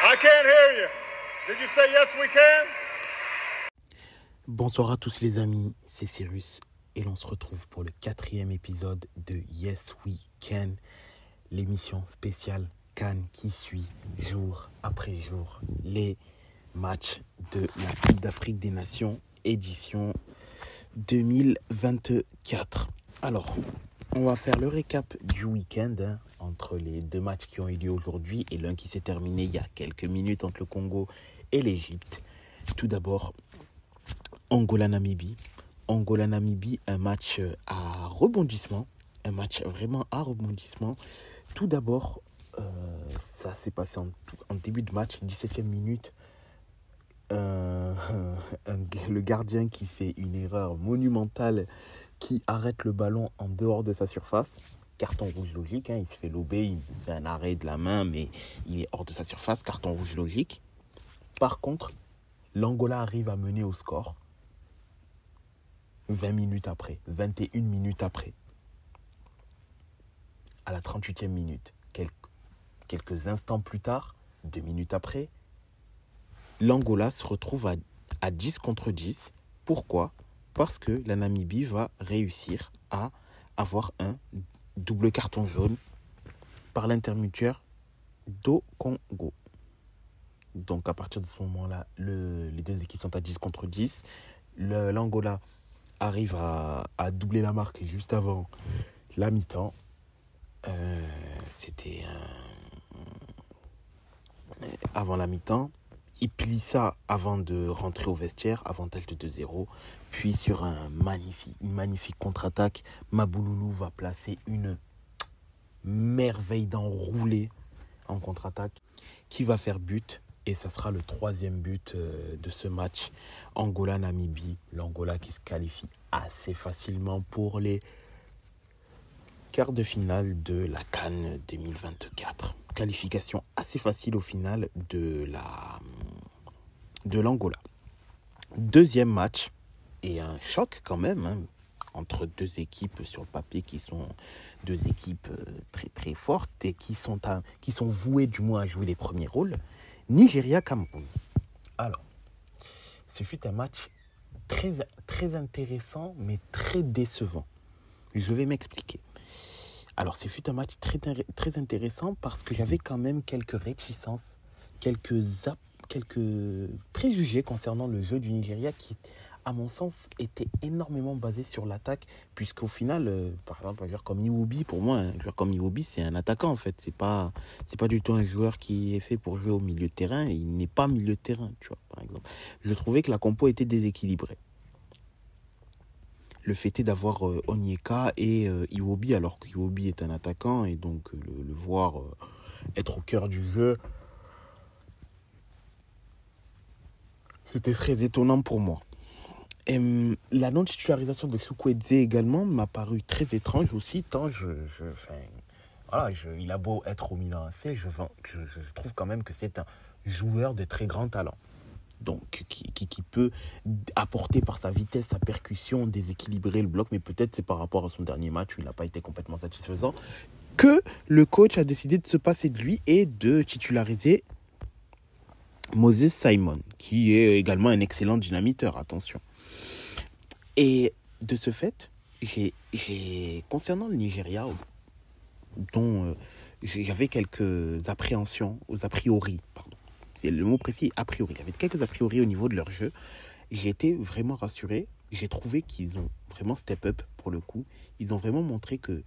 I can't hear you. Did you say yes we can? Bonsoir à tous les amis, c'est Cyrus et l'on se retrouve pour le 4e épisode de Yes We Can, l'émission spéciale CAN qui suit jour après jour les matchs de la Coupe d'Afrique des Nations édition 2024. Alors, on va faire le récap du week-end entre les deux matchs qui ont eu lieu aujourd'hui et l'un qui s'est terminé il y a quelques minutes entre le Congo et l'Égypte. Tout d'abord, Angola-Namibie. Angola-Namibie, un match à rebondissement. Un match vraiment à rebondissement. Tout d'abord, ça s'est passé en début de match, 17e minute. Le gardien qui fait une erreur monumentale, qui arrête le ballon en dehors de sa surface. Carton rouge logique, il se fait lober, il fait un arrêt de la main, mais il est hors de sa surface. Carton rouge logique. Par contre, l'Angola arrive à mener au score 20 minutes après, 21 minutes après. À la 38e minute, quelques instants plus tard, 2 minutes après, l'Angola se retrouve à 10 contre 10. Pourquoi ? Parce que la Namibie va réussir à avoir un double carton jaune par l'intermédiaire d'Okongo. Donc à partir de ce moment-là, les deux équipes sont à 10 contre 10. L'Angola arrive à doubler la marque juste avant la mi-temps. C'était avant la mi-temps. Il plie ça avant de rentrer au vestiaire, avantage de 2-0. Puis sur une magnifique contre-attaque, Mabouloulou va placer une merveille d'enroulé en contre-attaque qui va faire but. Et ça sera le 3e but de ce match. Angola-Namibie. L'Angola qui se qualifie assez facilement pour les quarts de finale de la CAN 2024. Qualification assez facile au final de l'Angola. 2e match et un choc quand même entre deux équipes sur le papier qui sont deux équipes très très fortes et qui sont vouées du moins à jouer les premiers rôles. Nigeria-Cameroun. Alors, ce fut un match très, très intéressant mais très décevant. Je vais m'expliquer. Alors, ce fut un match très, très intéressant parce qu'il y avait quand même quelques réticences, quelques préjugés concernant le jeu du Nigeria qui, à mon sens, était énormément basé sur l'attaque, puisqu'au final, par exemple, un joueur comme Iwobi, pour moi, un joueur comme Iwobi, c'est un attaquant en fait. C'est pas du tout un joueur qui est fait pour jouer au milieu de terrain. Il n'est pas milieu de terrain, tu vois, par exemple. Je trouvais que la compo était déséquilibrée. Le fait est d'avoir Onyeka et Iwobi, alors qu'Iwobi est un attaquant, et donc le voir être au cœur du jeu, c'était très étonnant pour moi. Et la non-titularisation de Chukwueze également m'a paru très étrange aussi, tant il a beau être au Milan AC, je trouve quand même que c'est un joueur de très grand talent. Donc, qui peut apporter par sa vitesse, sa percussion, déséquilibrer le bloc, mais peut-être c'est par rapport à son dernier match où il n'a pas été complètement satisfaisant, que le coach a décidé de se passer de lui et de titulariser Moses Simon, qui est également un excellent dynamiteur, attention. Et de ce fait, concernant le Nigeria, dont j'avais quelques appréhensions, a priori, pardon. C'est le mot précis, a priori. Il y avait quelques a priori au niveau de leur jeu. J'ai été vraiment rassuré. J'ai trouvé qu'ils ont vraiment step up pour le coup. Ils ont vraiment montré que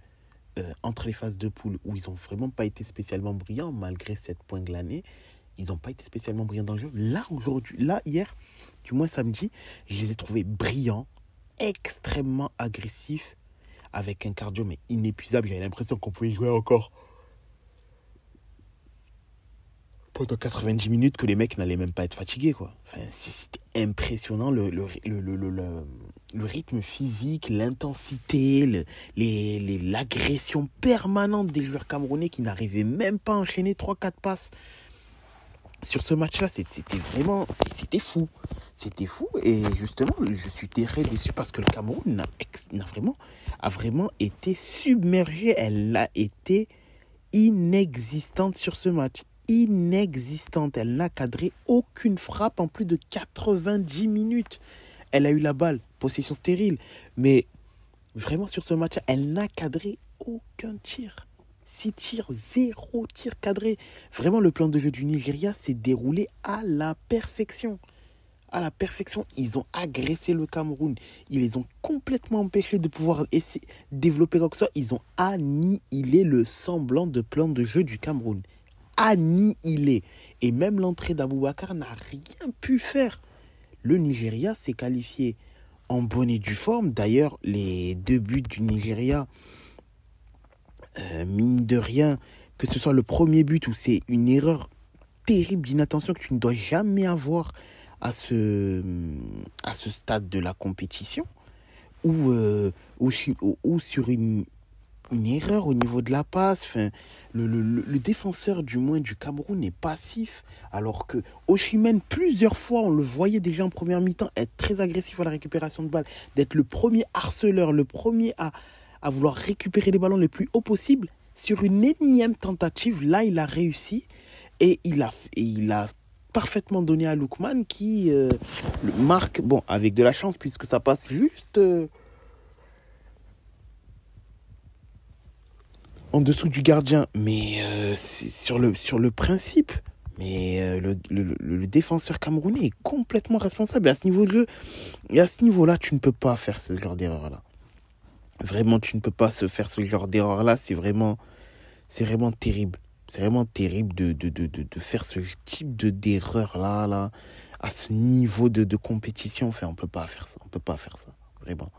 entre les phases de poule où ils n'ont vraiment pas été spécialement brillants, malgré 7 points glanés, ils n'ont pas été spécialement brillants dans le jeu. Hier, du moins samedi, je les ai trouvés brillants, extrêmement agressifs, avec un cardio mais inépuisable. J'avais l'impression qu'on pouvait jouer encore pendant 90 minutes, que les mecs n'allaient même pas être fatigués, quoi. Enfin, c'était impressionnant le rythme physique, l'intensité, l'agression permanente des joueurs camerounais qui n'arrivaient même pas à enchaîner 3-4 passes. Sur ce match-là, c'était fou. C'était fou et justement, je suis très déçu parce que le Cameroun a vraiment été submergé. Elle a été inexistante sur ce match. inexistante. Elle n'a cadré aucune frappe en plus de 90 minutes. Elle a eu la balle, possession stérile. Mais vraiment sur ce match, elle n'a cadré aucun tir. 6 tirs, 0 tir cadré. Vraiment, le plan de jeu du Nigeria s'est déroulé à la perfection. À la perfection, ils ont agressé le Cameroun. Ils les ont complètement empêchés de pouvoir essayer de développer quoi que ce soit. Ils ont annihilé le semblant de plan de jeu du Cameroun. Annihilé. Et même l'entrée d'Aboubacar n'a rien pu faire. Le Nigeria s'est qualifié en bonne et due forme. D'ailleurs, les 2 buts du Nigeria, mine de rien, que ce soit le premier but où c'est une erreur terrible d'inattention que tu ne dois jamais avoir à ce stade de la compétition, ou sur une erreur au niveau de la passe. Enfin, le défenseur du moins du Cameroun est passif, alors que Osimhen, plusieurs fois, on le voyait déjà en première mi-temps être très agressif à la récupération de balles, d'être le premier harceleur, le premier à vouloir récupérer les ballons le plus haut possible. Sur une énième tentative, là, il a réussi et il a parfaitement donné à Lookman qui marque, bon, avec de la chance puisque ça passe juste en dessous du gardien, mais c'est sur le principe. Mais le défenseur camerounais est complètement responsable. Et à ce niveau de jeu, et à ce niveau-là, tu ne peux pas faire ce genre d'erreur-là. Vraiment, tu ne peux pas faire ce genre d'erreur-là. C'est vraiment terrible. C'est vraiment terrible de faire ce type d'erreur là, à ce niveau de compétition. Enfin, on peut pas faire ça. On peut pas faire ça. Vraiment.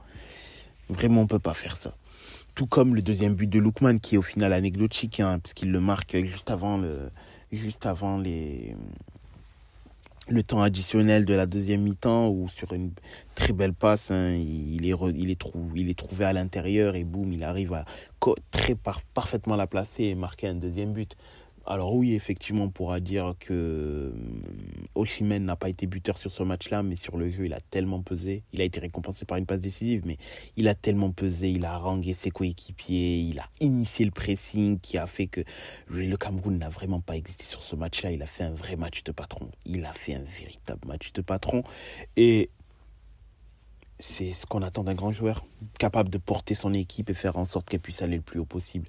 Vraiment, on peut pas faire ça. Tout comme le deuxième but de Lookman, qui est au final anecdotique, hein, puisqu'il le marque juste avant le temps additionnel de la deuxième mi-temps, où sur une très belle passe, hein, il est trouvé à l'intérieur et boum, il arrive à parfaitement la placer et marquer un deuxième but. Alors oui, effectivement, on pourra dire que Osimhen n'a pas été buteur sur ce match-là, mais sur le jeu, il a tellement pesé. Il a été récompensé par une passe décisive, mais il a tellement pesé, il a harangué ses coéquipiers, il a initié le pressing qui a fait que le Cameroun n'a vraiment pas existé sur ce match-là. Il a fait un vrai match de patron. Il a fait un véritable match de patron. Et c'est ce qu'on attend d'un grand joueur, capable de porter son équipe et faire en sorte qu'elle puisse aller le plus haut possible.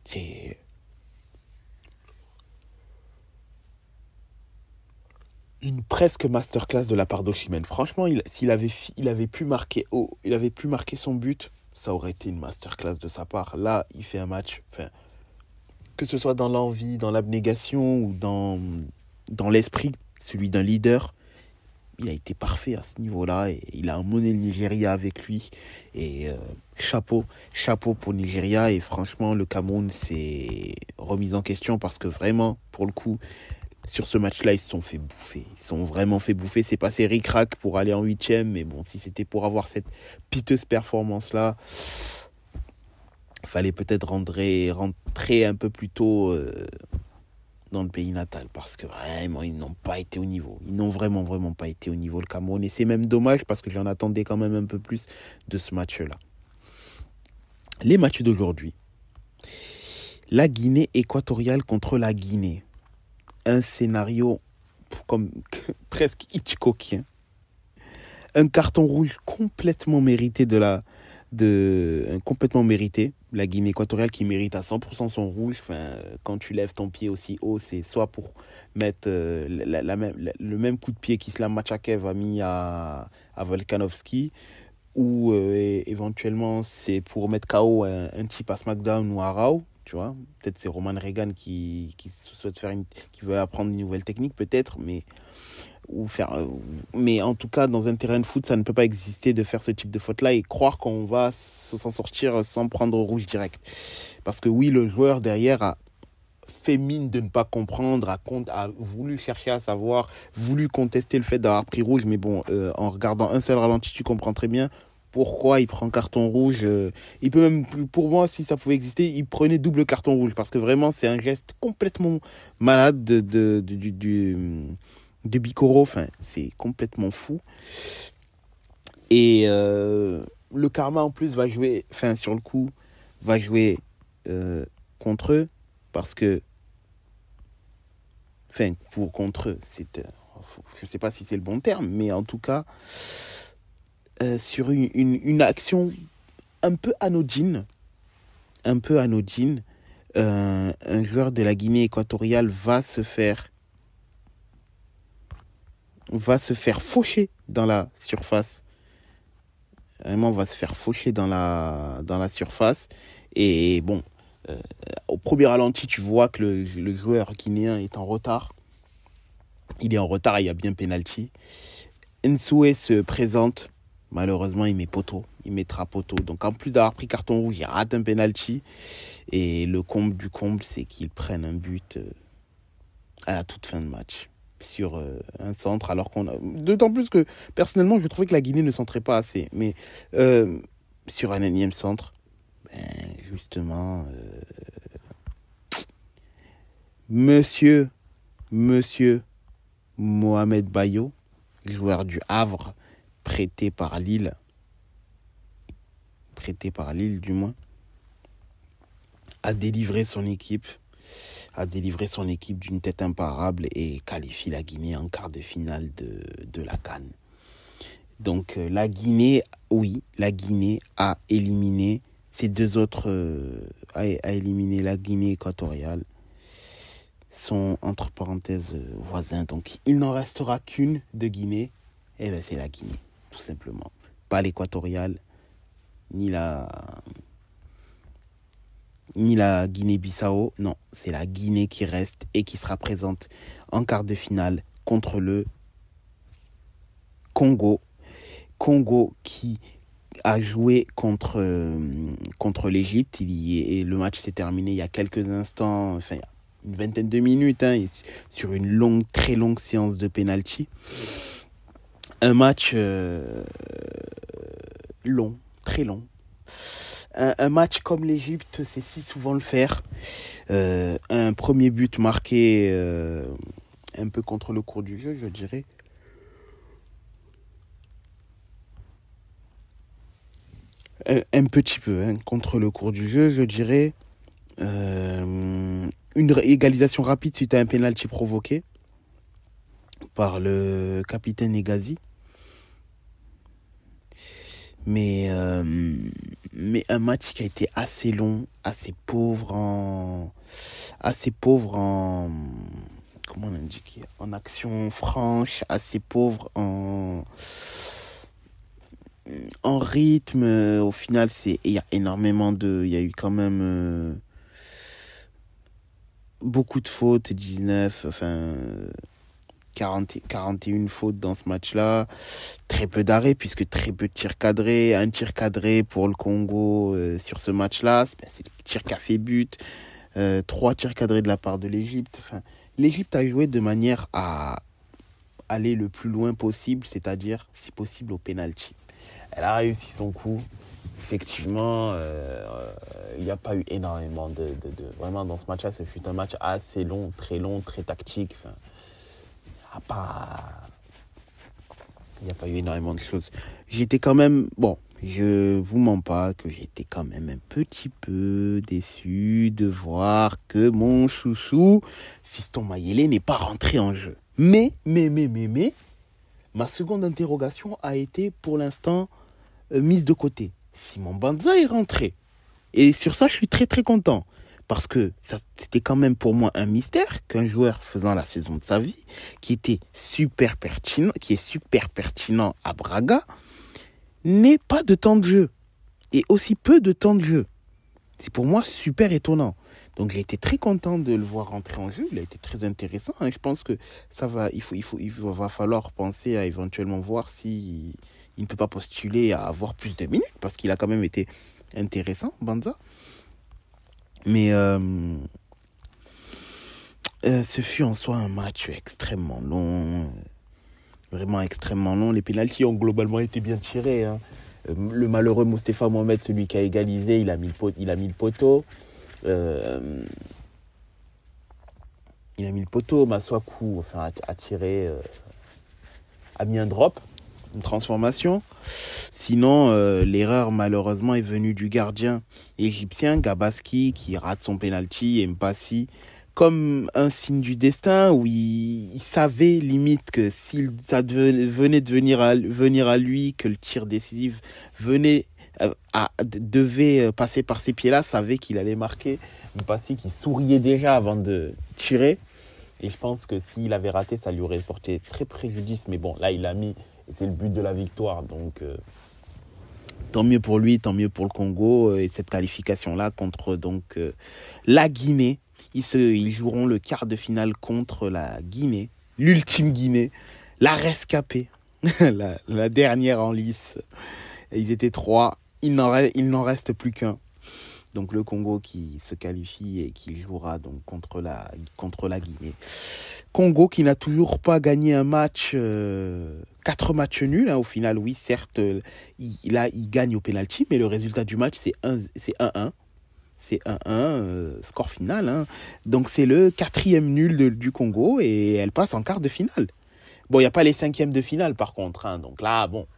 C'est une presque masterclass de la part d'Osimhen. Franchement, s'il avait pu marquer son but, ça aurait été une masterclass de sa part. Là, il fait un match, enfin, que ce soit dans l'envie, dans l'abnégation ou dans l'esprit, celui d'un leader, il a été parfait à ce niveau-là et il a emmené le Nigeria avec lui. Et chapeau pour le Nigeria. Et franchement, le Cameroun s'est remis en question parce que vraiment, pour le coup, sur ce match-là, ils se sont fait bouffer. Ils se sont vraiment fait bouffer. C'est passé ric-rac pour aller en 8e. Mais bon, si c'était pour avoir cette piteuse performance-là, il fallait peut-être rentrer un peu plus tôt dans le pays natal. Parce que vraiment, ils n'ont pas été au niveau. Ils n'ont vraiment pas été au niveau, le Cameroun. Et c'est même dommage parce que j'en attendais quand même un peu plus de ce match-là. Les matchs d'aujourd'hui. La Guinée équatoriale contre la Guinée. Un scénario comme presque Hitchcockien. Un carton rouge complètement mérité complètement mérité. La Guinée équatoriale qui mérite à 100% son rouge. Enfin, quand tu lèves ton pied aussi haut, c'est soit pour mettre le même coup de pied qu'Islam Makhachev a mis à Volkanovski, ou éventuellement c'est pour mettre KO un type à SmackDown ou à Raw. Tu vois, peut-être c'est Roman Reagan qui souhaite qui veut apprendre une nouvelle technique peut-être, mais en tout cas dans un terrain de foot ça ne peut pas exister de faire ce type de faute là et croire qu'on va s'en sortir sans prendre rouge direct, parce que oui, le joueur derrière a fait mine de ne pas comprendre, a voulu chercher à savoir, voulu contester le fait d'avoir pris rouge, mais bon, en regardant un seul ralenti tu comprends très bien pourquoi il prend carton rouge. Il peut même, pour moi, si ça pouvait exister, il prenait double carton rouge. Parce que vraiment, c'est un geste complètement malade de Bikoro. Enfin, c'est complètement fou. Et le karma, en plus, va jouer, enfin, sur le coup, va jouer contre eux. Parce que Enfin, contre eux, je ne sais pas si c'est le bon terme, mais en tout cas, sur une action un peu anodine, un joueur de la Guinée équatoriale va se faire faucher dans la surface. Vraiment, va se faire faucher dans la surface. Et bon, au premier ralenti, tu vois que le joueur guinéen est en retard. Il est en retard, il y a bien penalty. Nsoué se présente. Malheureusement, il mettra poteau. Donc, en plus d'avoir pris carton rouge, il rate un penalty. Et le comble du comble, c'est qu'ils prennent un but à la toute fin de match sur un centre. Alors d'autant plus que, personnellement, je trouvais que la Guinée ne centrait pas assez. Mais sur un énième centre, justement, Monsieur Mohamed Bayo, joueur du Havre, prêté par Lille du moins, a délivré son équipe d'une tête imparable et qualifie la Guinée en quart de finale de la CAN. Donc la Guinée a éliminé ces deux autres, a éliminé la Guinée équatoriale, sont entre parenthèses voisins. Donc il n'en restera qu'une de Guinée, et c'est la Guinée, tout simplement. Pas l'équatoriale, ni la Guinée-Bissau, non, c'est la Guinée qui reste et qui sera présente en quart de finale contre le Congo. Congo qui a joué contre l'Égypte. Et le match s'est terminé il y a quelques instants, enfin il y a une vingtaine de minutes, sur une très longue séance de penalty. Un match long, très long. Un match comme l'Égypte, c'est si souvent le faire. Un premier but marqué un peu contre le cours du jeu, je dirais. Un petit peu contre le cours du jeu, je dirais. Une égalisation rapide suite à un penalty provoqué par le capitaine Hegazi. Mais un match qui a été assez long, assez pauvre en comment on indique, en action franche, assez pauvre en rythme. Au final, il y a eu quand même beaucoup de fautes, 41 fautes dans ce match-là, très peu d'arrêts puisque très peu de tirs cadrés, un tir cadré pour le Congo sur ce match-là, c'est le tir qui a fait but, 3 tirs cadrés de la part de l'Égypte. Enfin, l'Égypte a joué de manière à aller le plus loin possible, c'est-à-dire si possible au penalty. Elle a réussi son coup. Effectivement, il n'y a pas eu énormément de vraiment dans ce match-là, ce fut un match assez long, très tactique. Enfin, il n'y a pas eu énormément de choses. J'étais quand même, je vous mens pas que j'étais quand même un petit peu déçu de voir que mon chouchou, Fiston Mayele, n'est pas rentré en jeu. Mais, ma seconde interrogation a été pour l'instant mise de côté. Simon Banza est rentré. Et sur ça, je suis très très content. Parce que c'était quand même pour moi un mystère qu'un joueur faisant la saison de sa vie, qui est super pertinent à Braga, n'ait pas de temps de jeu. Et aussi peu de temps de jeu. C'est pour moi super étonnant. Donc j'ai été très content de le voir rentrer en jeu. Il a été très intéressant. Et je pense que il va falloir penser à éventuellement voir si il ne peut pas postuler à avoir plus de minutes. Parce qu'il a quand même été intéressant, Banza. Mais ce fut en soi un match extrêmement long, vraiment extrêmement long. Les pénaltys ont globalement été bien tirés. Le malheureux Moustapha Mohamed, celui qui a égalisé, il a mis le poteau. Maswaku a tiré, a mis un drop, une transformation. Sinon, l'erreur malheureusement est venue du gardien égyptien, Gabaski, qui rate son penalty, et Mpassi, comme un signe du destin où il savait limite que s'il ça venait de venir à lui, que le tir décisif devait passer par ses pieds-là, savait qu'il allait marquer. Mpassi qui souriait déjà avant de tirer. Et je pense que s'il avait raté, ça lui aurait porté très préjudice. Mais bon, là, il l'a mis. Et c'est le but de la victoire. Donc, tant mieux pour lui, tant mieux pour le Congo. Et cette qualification-là contre la Guinée. Ils joueront le quart de finale contre la Guinée. L'ultime Guinée. La rescapée. la dernière en lice. Et ils étaient 3. Il n'en reste plus qu'un. Donc le Congo qui se qualifie et qui jouera donc contre la Guinée. Congo qui n'a toujours pas gagné un match, 4 matchs nuls. Au final, oui, certes, il gagne au pénalty, mais le résultat du match, c'est 1-1. C'est 1-1, score final. Donc c'est le 4e nul du Congo et elle passe en quart de finale. Bon, il n'y a pas les 5e de finale par contre. Donc là, bon...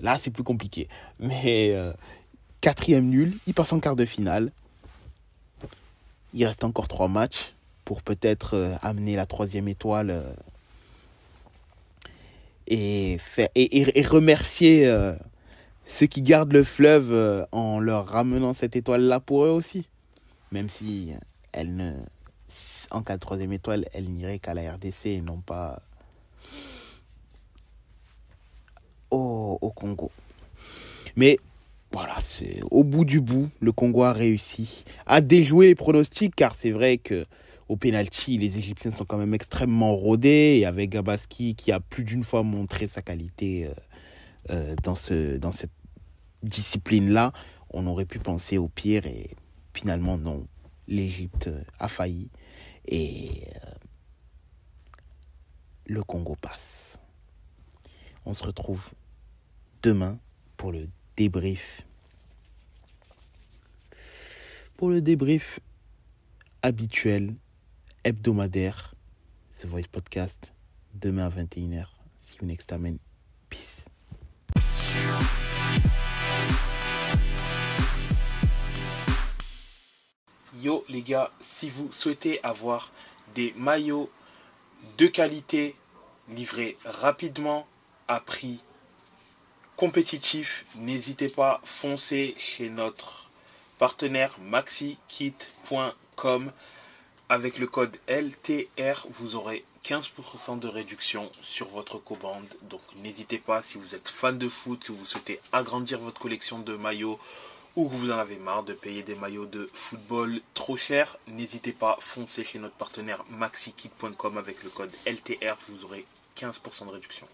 là c'est plus compliqué, mais 4e nul, il passe en quart de finale. Il reste encore 3 matchs pour peut-être amener la 3e étoile et remercier ceux qui gardent le fleuve en leur ramenant cette étoile là pour eux aussi, même si en cas de 3e étoile elle n'irait qu'à la RDC et non pas au Congo. Mais voilà, c'est au bout du bout, le Congo a réussi à déjouer les pronostics, car c'est vrai que au pénalty, les Égyptiens sont quand même extrêmement rodés, et avec Gabaski qui a plus d'une fois montré sa qualité dans cette discipline-là, on aurait pu penser au pire, et finalement non, l'Égypte a failli et le Congo passe. On se retrouve demain pour le débrief. Pour le débrief habituel, hebdomadaire, The Voice Podcast, demain à 21h. See you next time. Peace. Yo les gars, si vous souhaitez avoir des maillots de qualité livrés rapidement à prix compétitif, n'hésitez pas, foncez chez notre partenaire maxikit.com. Avec le code LTR, vous aurez 15% de réduction sur votre commande. Donc n'hésitez pas, si vous êtes fan de foot, que vous souhaitez agrandir votre collection de maillots ou que vous en avez marre de payer des maillots de football trop chers, n'hésitez pas, foncez chez notre partenaire maxikit.com. Avec le code LTR, vous aurez 15% de réduction.